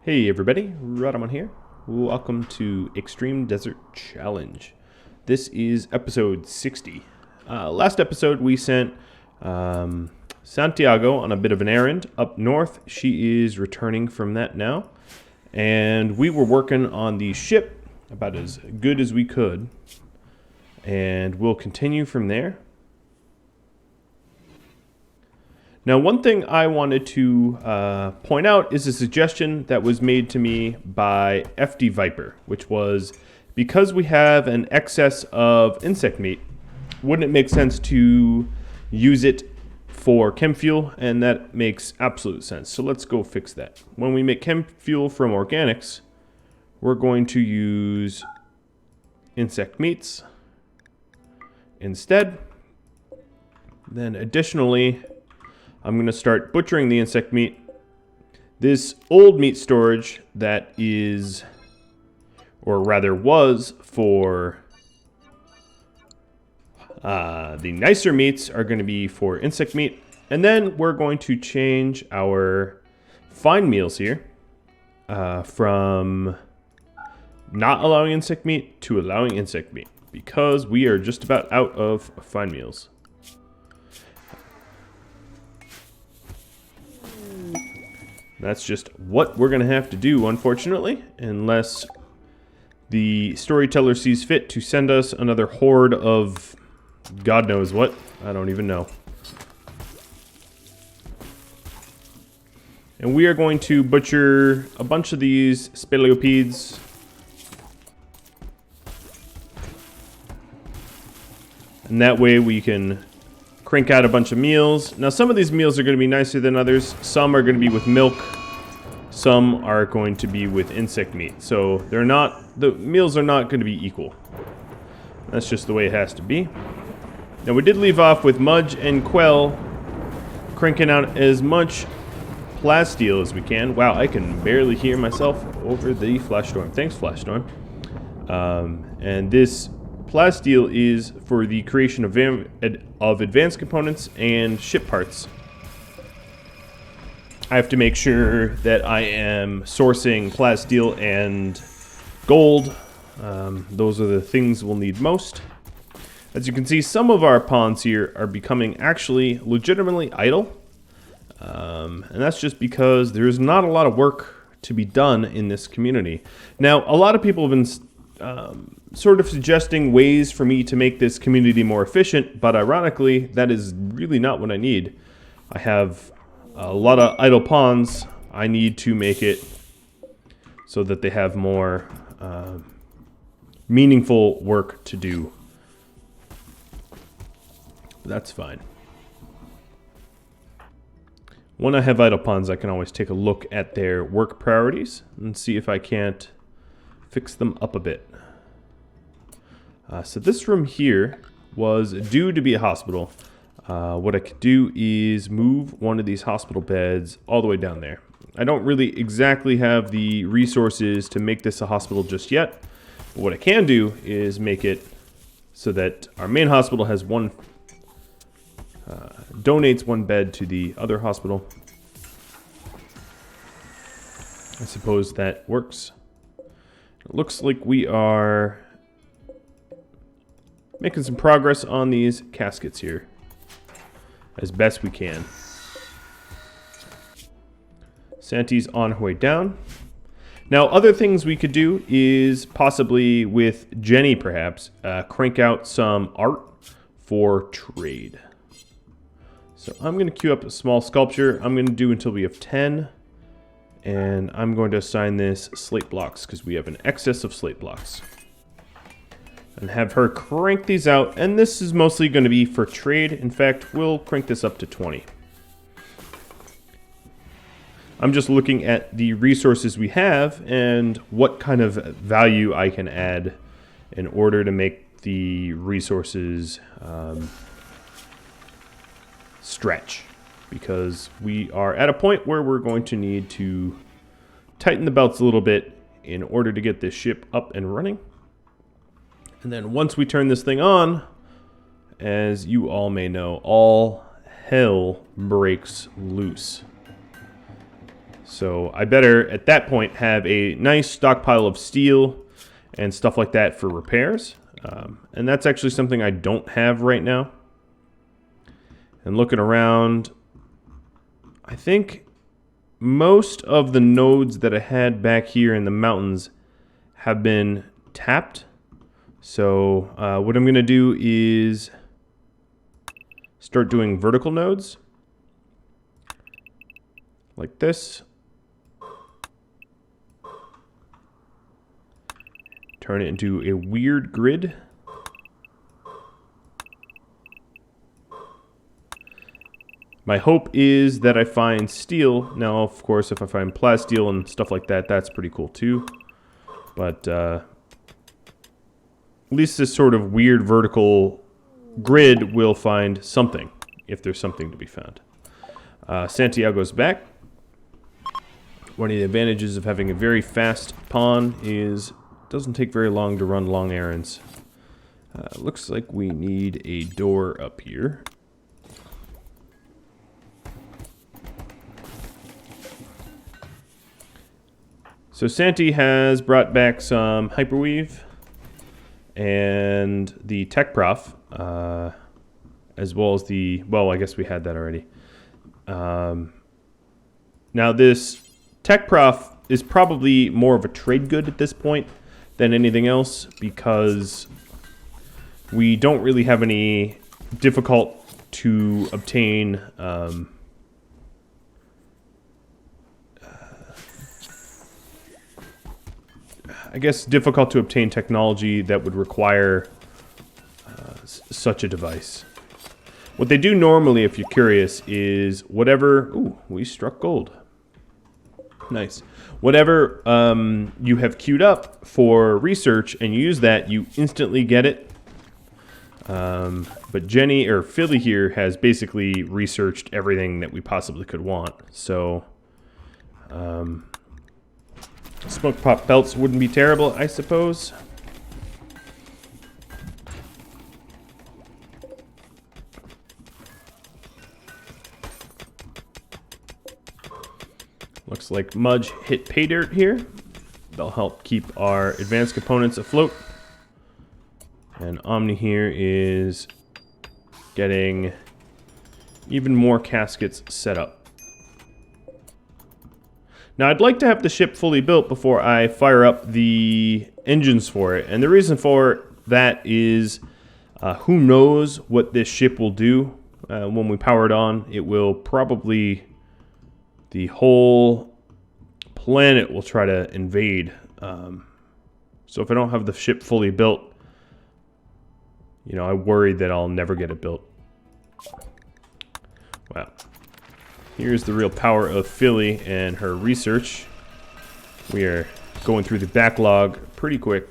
Hey everybody, Rhadamant here. Welcome to Extreme Desert Challenge. This is episode 60. Last episode we sent Santiago on a bit of an errand up north. She is returning from that now. And we were working on the ship about as good as we could. And we'll continue from there. Now, one thing I wanted to point out is a suggestion that was made to me by FD Viper, which was because we have an excess of insect meat, wouldn't it make sense to use it for chem fuel? And that makes absolute sense. So let's go fix that. When we make chem fuel from organics, we're going to use insect meats instead. Then additionally, I'm going to start butchering the insect meat. This old meat storage that is, or rather was, for the nicer meats are going to be for insect meat. And then we're going to change our fine meals here from not allowing insect meat to allowing insect meat, because we are just about out of fine meals. That's just what we're going to have to do, unfortunately, unless the storyteller sees fit to send us another horde of God knows what. I don't even know. And we are going to butcher a bunch of these speleopedes. And that way we can crank out a bunch of meals. Now, some of these meals are going to be nicer than others. Some are going to be with milk. Some are going to be with insect meat. So they're not, the meals are not going to be equal. That's just the way it has to be. Now, we did leave off with Mudge and Quell cranking out as much plasteel as we can. Wow, I can barely hear myself over the flash storm. Thanks, flash storm. And this plasteel is for the creation of advanced components and ship parts. I have to make sure that I am sourcing plasteel and gold. Those are the things we'll need most. As you can see, some of our ponds here are becoming actually legitimately idle. And that's just because there's not a lot of work to be done in this community. Now, a lot of people have been sort of suggesting ways for me to make this community more efficient, but ironically, that is really not what I need. I have a lot of idle ponds. I need to make it so that they have more meaningful work to do. But that's fine. When I have idle ponds, I can always take a look at their work priorities and see if I can't fix them up a bit. So this room here was due to be a hospital. What I could do is move one of these hospital beds all the way down there. I don't really exactly have the resources to make this a hospital just yet. But what I can do is make it so that our main hospital has one, donates one bed to the other hospital. I suppose that works. It looks like we are making some progress on these caskets here as best we can. Santi's on her way down. Now, other things we could do is possibly with Jenny, perhaps, crank out some art for trade. So I'm going to queue up a small sculpture. I'm going to do until we have 10. And I'm going to assign this slate blocks because we have an excess of slate blocks. And have her crank these out. And this is mostly going to be for trade. In fact, we'll crank this up to 20. I'm just looking at the resources we have and what kind of value I can add in order to make the resources stretch. Because we are at a point where we're going to need to tighten the belts a little bit in order to get this ship up and running. And then once we turn this thing on, as you all may know, all hell breaks loose. So I better, at that point, have a nice stockpile of steel and stuff like that for repairs. And that's actually something I don't have right now. And looking around, I think most of the nodes that I had back here in the mountains have been tapped. So what I'm going to do is start doing vertical nodes like this. Turn it into a weird grid. My hope is that I find steel. Now, of course, if I find plasteel and stuff like that, that's pretty cool too. But at least this sort of weird vertical grid will find something, if there's something to be found. Santiago's back. One of the advantages of having a very fast pawn is it doesn't take very long to run long errands. Looks like we need a door up here. So Santi has brought back some hyperweave and the tech prof, as well as the, well, I guess we had that already. Now this tech prof is probably more of a trade good at this point than anything else, because we don't really have any difficult to obtain I guess difficult to obtain technology that would require such a device. What they do normally, if you're curious, is whatever... Ooh, we struck gold. Nice. Whatever you have queued up for research and you use that, you instantly get it. But Jenny, or Philly here, has basically researched everything that we possibly could want. So... smoke pop belts wouldn't be terrible, I suppose. Looks like Mudge hit pay dirt here. They'll help keep our advanced components afloat. And Omni here is getting even more caskets set up. Now, I'd like to have the ship fully built before I fire up the engines for it. And the reason for that is, who knows what this ship will do when we power it on. It will probably, the whole planet will try to invade. So if I don't have the ship fully built, you know, I worry that I'll never get it built. Wow. Here's the real power of Philly and her research. We are going through the backlog pretty quick.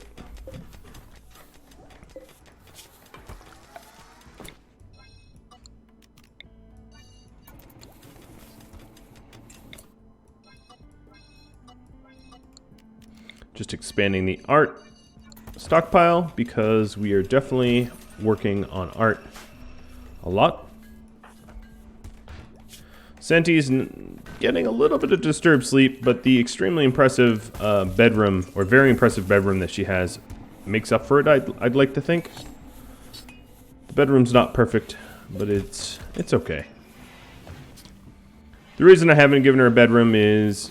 Just expanding the art stockpile because we are definitely working on art a lot. Santi's getting a little bit of disturbed sleep, but the extremely impressive bedroom, or very impressive bedroom that she has, makes up for it, I'd like to think. The bedroom's not perfect, but it's okay. The reason I haven't given her a bedroom is,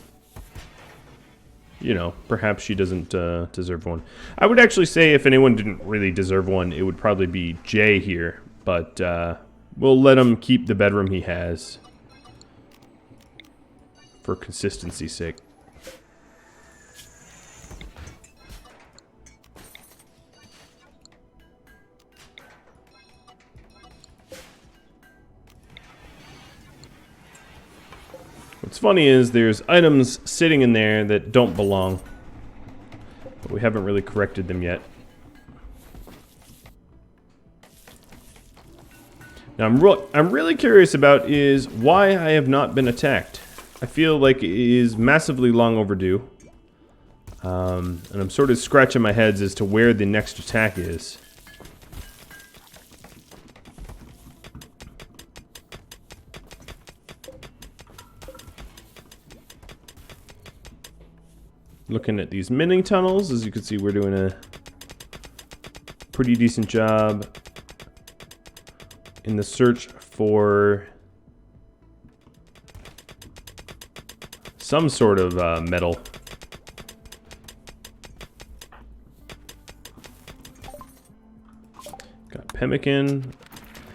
you know, perhaps she doesn't deserve one. I would actually say if anyone didn't really deserve one, it would probably be Jay here, but we'll let him keep the bedroom he has. For consistency's sake. What's funny is there's items sitting in there that don't belong, but we haven't really corrected them yet. Now I'm really curious about is why I have not been attacked. I feel like it is massively long overdue. And I'm sort of scratching my head as to where the next attack is. Looking at these mini tunnels, as you can see, we're doing a pretty decent job in the search for some sort of metal. Got pemmican.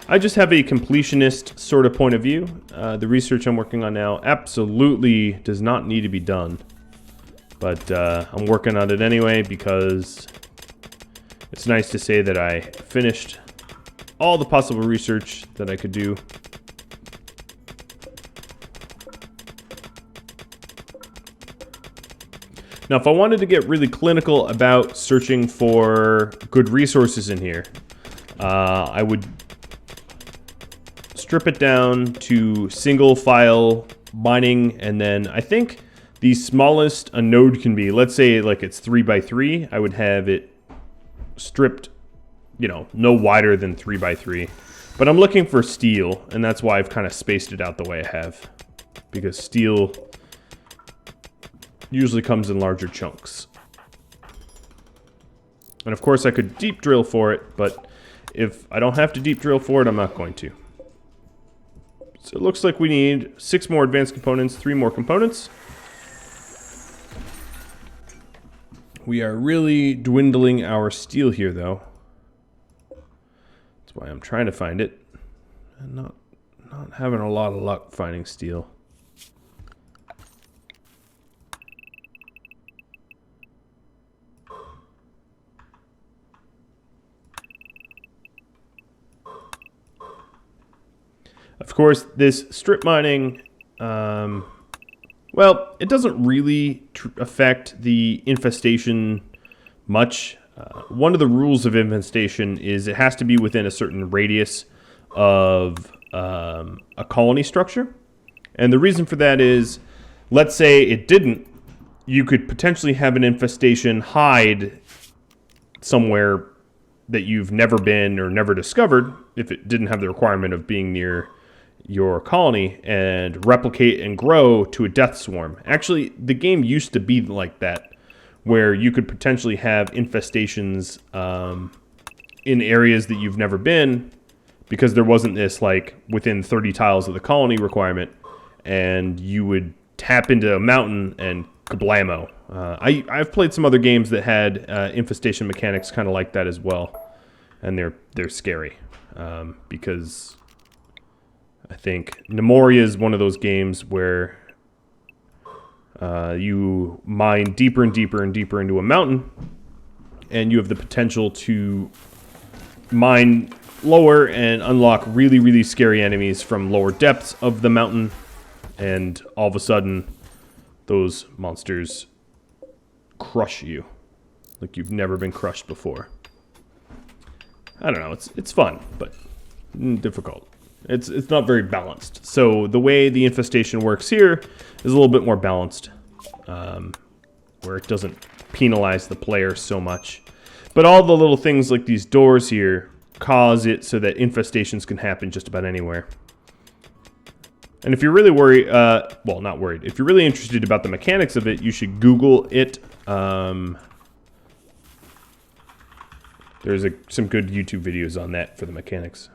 I just have a completionist sort of point of view. The research I'm working on now absolutely does not need to be done. But I'm working on it anyway because it's nice to say that I finished all the possible research that I could do. Now, if I wanted to get really clinical about searching for good resources in here, I would strip it down to single file mining, and then I think the smallest a node can be, let's say like it's 3 by 3, I would have it stripped, you know, no wider than 3 by 3. But I'm looking for steel, and that's why I've kind of spaced it out the way I have, because steel usually comes in larger chunks. And of course I could deep drill for it, but if I don't have to deep drill for it, I'm not going to. So it looks like we need 6 more advanced components, 3 more components. We are really dwindling our steel here, though. That's why I'm trying to find it. And not having a lot of luck finding steel. Of course, this strip mining, well, it doesn't really affect the infestation much. One of the rules of infestation is it has to be within a certain radius of a colony structure. And the reason for that is, let's say it didn't, you could potentially have an infestation hide somewhere that you've never been or never discovered if it didn't have the requirement of being near your colony and replicate and grow to a death swarm. Actually, the game used to be like that, where you could potentially have infestations in areas that you've never been, because there wasn't this like within 30 tiles of the colony requirement, and you would tap into a mountain and kablamo. I've played some other games that had infestation mechanics kind of like that as well, and they're scary because I think Nemoria is one of those games where you mine deeper and deeper and deeper into a mountain, and you have the potential to mine lower and unlock really, really scary enemies from lower depths of the mountain, and all of a sudden those monsters crush you like you've never been crushed before. I don't know, it's fun, but difficult. It's not very balanced. So the way the infestation works here is a little bit more balanced, where it doesn't penalize the player so much. But all the little things like these doors here cause it so that infestations can happen just about anywhere. And if you're really worried, well, not worried, if you're really interested about the mechanics of it, you should Google it. There's some good YouTube videos on that for the mechanics.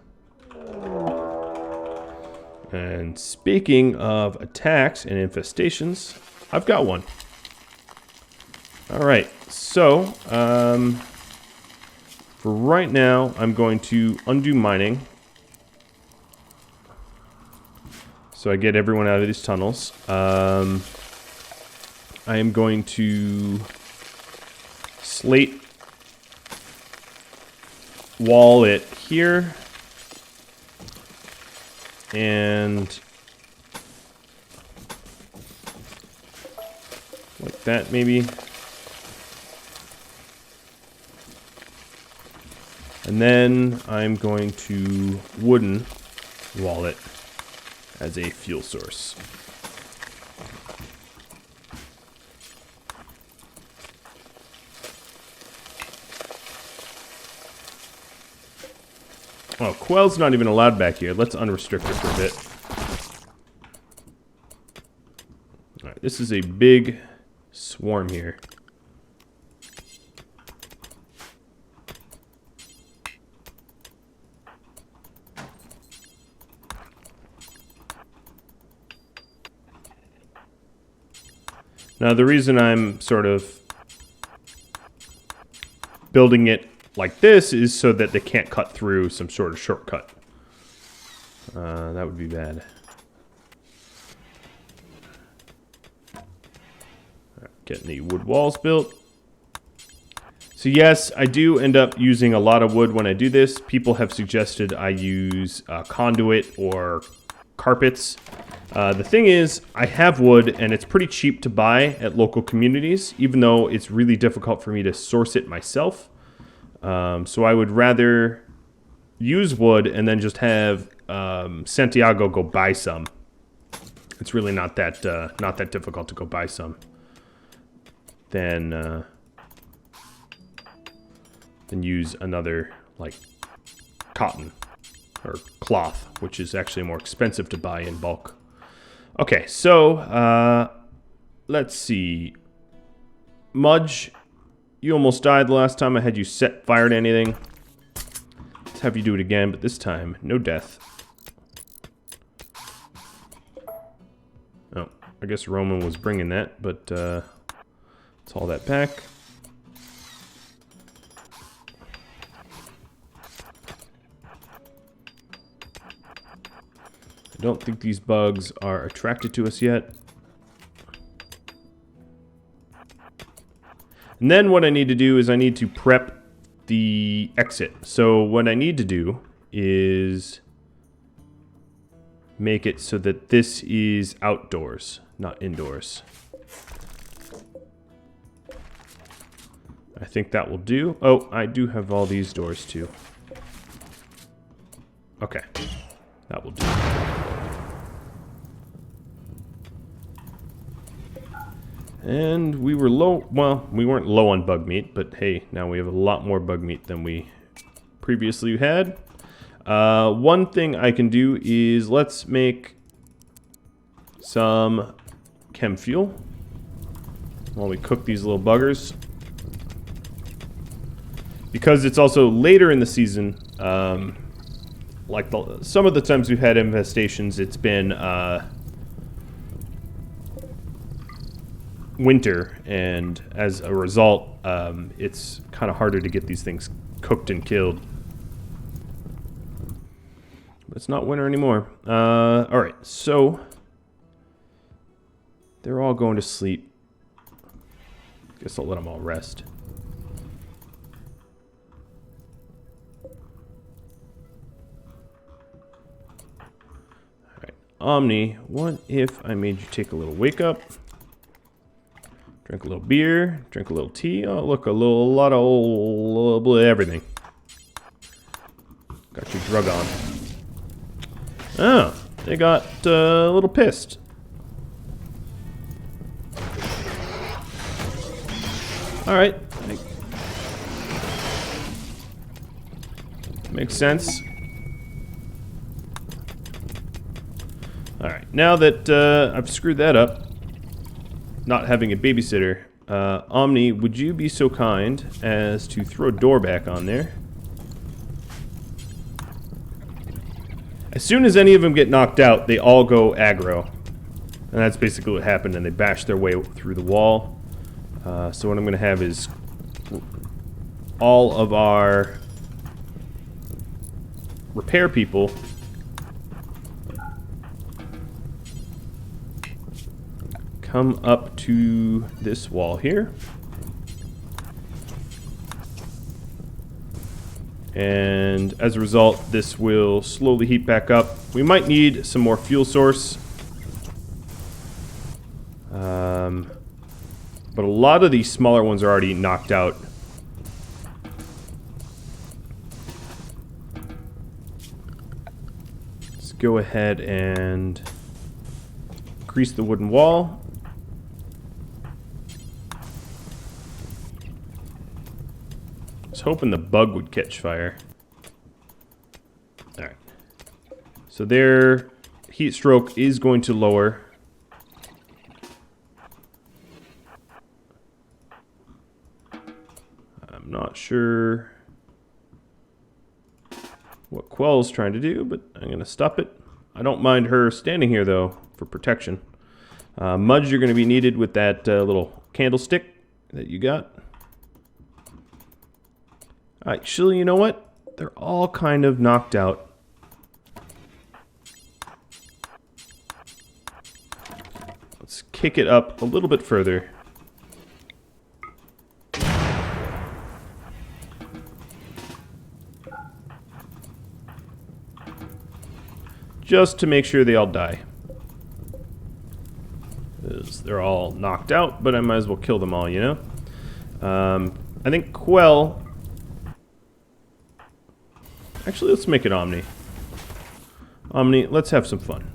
And speaking of attacks and infestations, I've got one. Alright, so, for right now, I'm going to undo mining. So I get everyone out of these tunnels. I am going to slate wall it here. And like that, maybe. And then I'm going to wooden wall it as a fuel source. Oh, Quell's not even allowed back here. Let's unrestrict her for a bit. Alright, this is a big swarm here. Now, the reason I'm sort of building it like this is so that they can't cut through some sort of shortcut. That would be bad. Getting the wood walls built. So yes, I do end up using a lot of wood when I do this. People have suggested I use conduit or carpets. The thing is, I have wood, and it's pretty cheap to buy at local communities, even though it's really difficult for me to source it myself. So I would rather use wood and then just have Santiago go buy some. It's really not that difficult to go buy some. Then use another, like, cotton or cloth, which is actually more expensive to buy in bulk. Okay, so let's see. Mudge, you almost died the last time I had you set fire to anything. Let's have you do it again, but this time, no death. Oh, I guess Roman was bringing that, but let's haul that back. I don't think these bugs are attracted to us yet. And then what I need to do is I need to prep the exit. So what I need to do is make it so that this is outdoors, not indoors. I think that will do. Oh, I do have all these doors too. Okay, that will do. And we were low, well, we weren't low on bug meat, but hey, now we have a lot more bug meat than we previously had. One thing I can do is let's make some chem fuel while we cook these little buggers. Because it's also later in the season, like some of the times we've had infestations, it's been winter, and as a result, it's kind of harder to get these things cooked and killed. But it's not winter anymore. Alright, so they're all going to sleep. Guess I'll let them all rest. Alright, Omni, what if I made you take a little wake up? Drink a little beer, drink a little tea. Oh, look, a lot of old everything. Got your drug on. Oh, they got a little pissed. All right, makes sense. All right, now that I've screwed that up. Not having a babysitter. Omni, would you be so kind as to throw a door back on there? As soon as any of them get knocked out, they all go aggro. And that's basically what happened, and they bash their way through the wall. So what I'm going to have is all of our repair people come up to this wall here. And as a result, this will slowly heat back up. We might need some more fuel source. But a lot of these smaller ones are already knocked out. Let's go ahead and grease the wooden wall. I was hoping the bug would catch fire. Alright. So their heat stroke is going to lower. I'm not sure what Quell's trying to do, but I'm going to stop it. I don't mind her standing here, though, for protection. Mudge, you're going to be needed with that little candlestick that you got. Actually, you know what? They're all kind of knocked out. Let's kick it up a little bit further. Just to make sure they all die. They're all knocked out, but I might as well kill them all, you know? I think Quell... Actually, let's make it Omni. Omni, let's have some fun.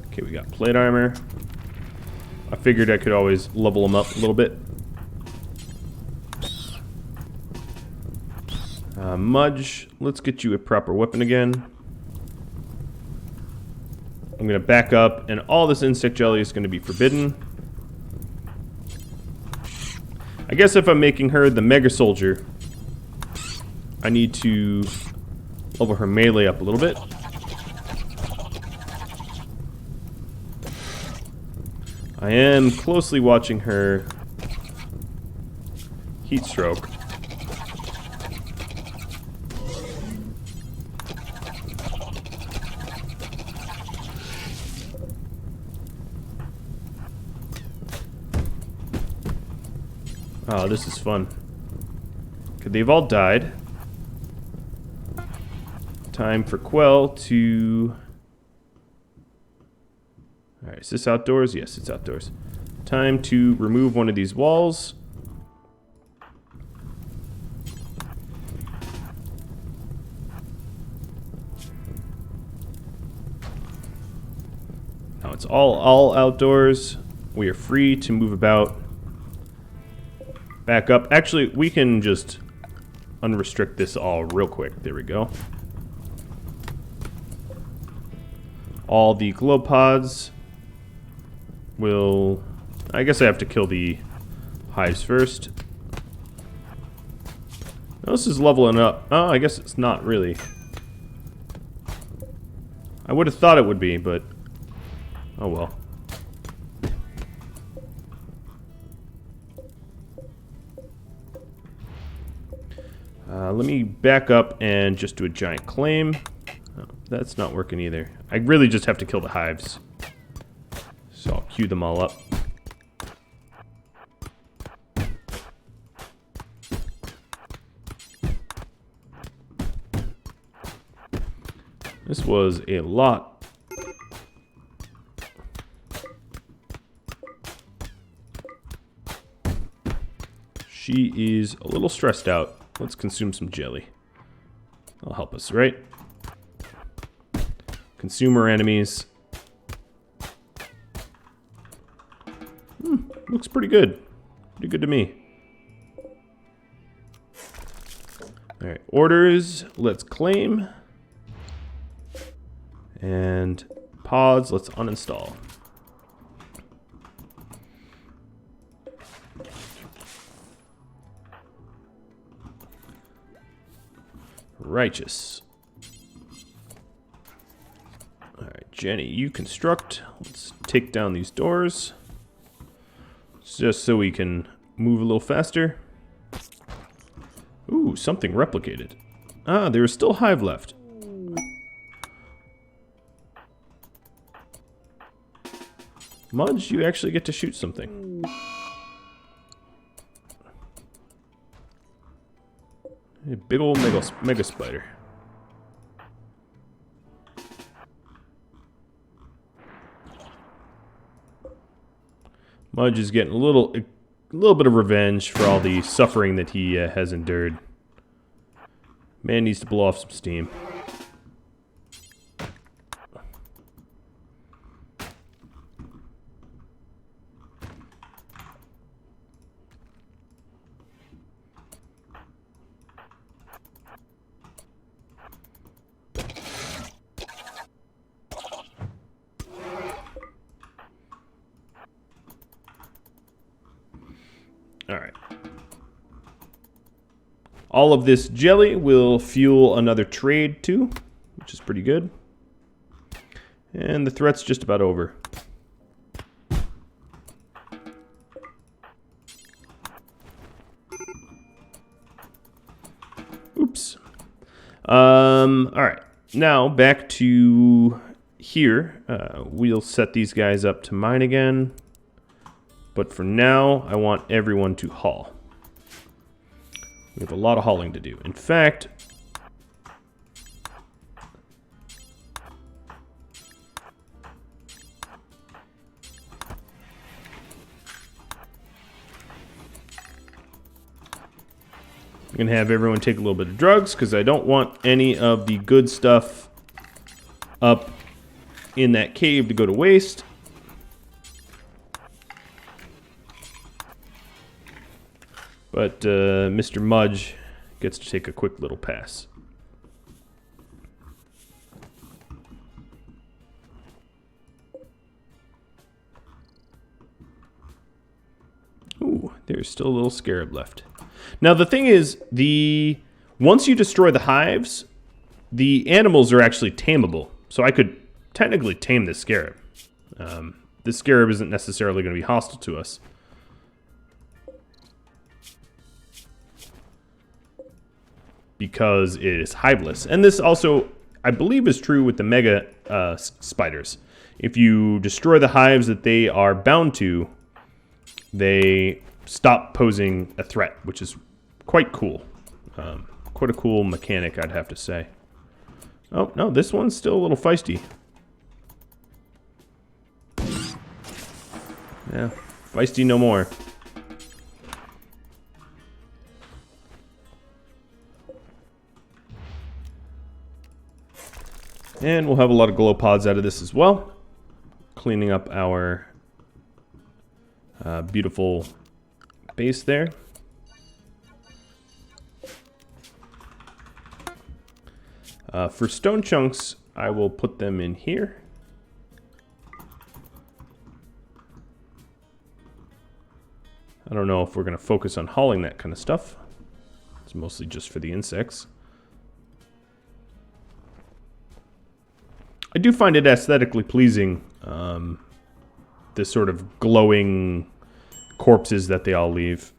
Okay, we got plate armor. I figured I could always level them up a little bit. Mudge, let's get you a proper weapon again. I'm going to back up, and all this insect jelly is going to be forbidden. I guess if I'm making her the Mega Soldier, I need to level her melee up a little bit. I am closely watching her heat stroke. Oh, this is fun. Okay, they've all died. Time for Quell to... Alright, is this outdoors? Yes, it's outdoors. Time to remove one of these walls. Now it's all outdoors. We are free to move about. Back up. Actually, we can just unrestrict this all real quick. There we go. All the glow pods will... I guess I have to kill the hives first. Now this is leveling up. Oh, I guess it's not really. I would have thought it would be, but... oh well. Let me back up and just do a giant claim. Oh, that's not working either. I really just have to kill the hives. So I'll queue them all up. This was a lot. She is a little stressed out. Let's consume some jelly. That'll help us, right? Consumer enemies. Looks pretty good. Pretty good to me. Alright, orders. Let's claim. And pods, let's uninstall. Righteous. Alright, Jenny, you construct. Let's take down these doors. Just so we can move a little faster. Ooh, something replicated. Ah, there is still hive left. Mudge, you actually get to shoot something. A big old mega spider. Mudge is getting a little bit of revenge for all the suffering that he has endured. Man needs to blow off some steam. All right. All of this jelly will fuel another trade too, which is pretty good. And the threat's just about over. Oops. All right. Now back to here. We'll set these guys up to mine again. But for now, I want everyone to haul. We have a lot of hauling to do. In fact, I'm going to have everyone take a little bit of drugs because I don't want any of the good stuff up in that cave to go to waste. But Mr. Mudge gets to take a quick little pass. Ooh, there's still a little scarab left. Now the thing is, once you destroy the hives, the animals are actually tameable. So I could technically tame this scarab. This scarab isn't necessarily going to be hostile to us. Because it is hiveless. And this also, I believe, is true with the mega spiders. If you destroy the hives that they are bound to, they stop posing a threat, which is quite cool. Quite a cool mechanic, I'd have to say. Oh, no, this one's still a little feisty. Yeah, feisty no more. And we'll have a lot of glow pods out of this as well. Cleaning up our beautiful base there. For stone chunks, I will put them in here. I don't know if we're going to focus on hauling that kind of stuff. It's mostly just for the insects. I do find it aesthetically pleasing, this sort of glowing corpses that they all leave.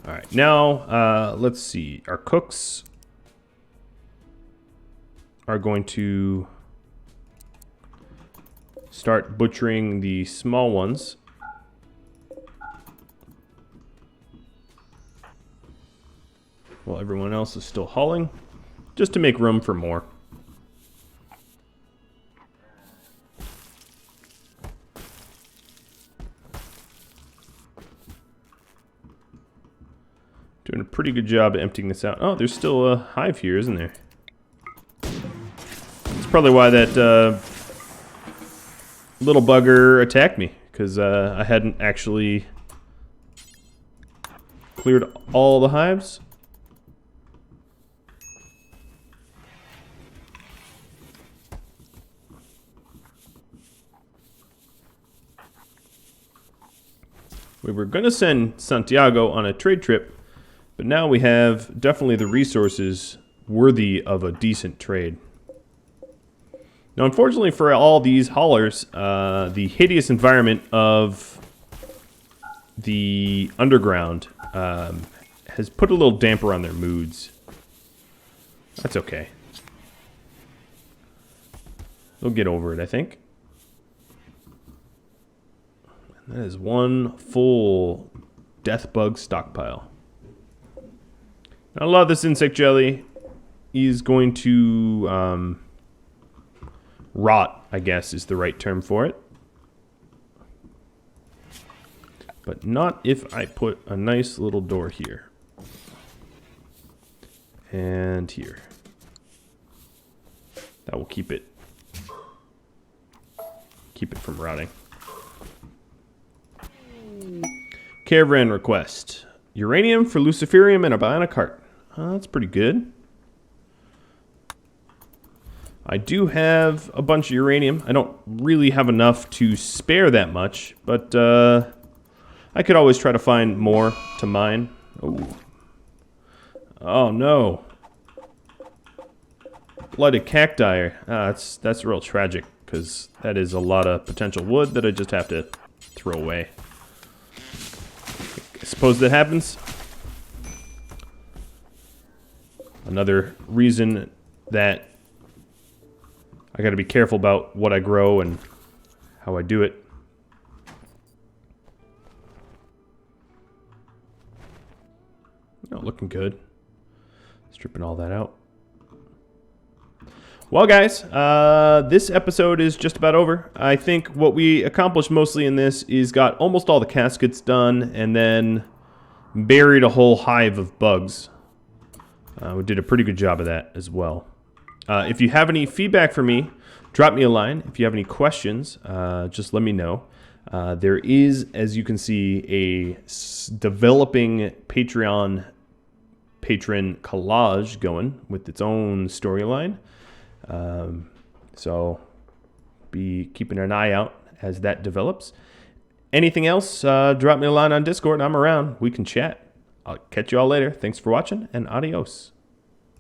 All right, now let's see. Our cooks are going to start butchering the small ones. While everyone else is still hauling, just to make room for more. Doing a pretty good job of emptying this out. Oh, there's still a hive here, isn't there? That's probably why that little bugger attacked me, because I hadn't actually cleared all the hives. We were going to send Santiago on a trade trip, but now we have definitely the resources worthy of a decent trade. Now, unfortunately for all these haulers, the hideous environment of the underground has put a little damper on their moods. That's okay. They'll get over it, I think. That is one full death bug stockpile. Now, a lot of this insect jelly is going to rot, I guess is the right term for it. But not if I put a nice little door here. And here. That will keep it from rotting. Caravan request. Uranium for Luciferium and a bionic heart. That's pretty good. I do have a bunch of uranium. I don't really have enough to spare that much, but I could always try to find more to mine. Oh no. Blooded cacti. That's real tragic, because that is a lot of potential wood that I just have to throw away. I suppose that happens. Another reason that I gotta be careful about what I grow and how I do it. Oh, looking good. Stripping all that out. Well, guys, this episode is just about over. I think what we accomplished mostly in this is got almost all the caskets done and then buried a whole hive of bugs. We did a pretty good job of that as well. If you have any feedback for me, drop me a line. If you have any questions, just let me know. There is, as you can see, a developing Patreon patron collage going with its own storyline. So be keeping an eye out as that develops. Anything else, drop me a line on Discord. I'm around. We can chat. I'll catch you all later. Thanks for watching, and adios.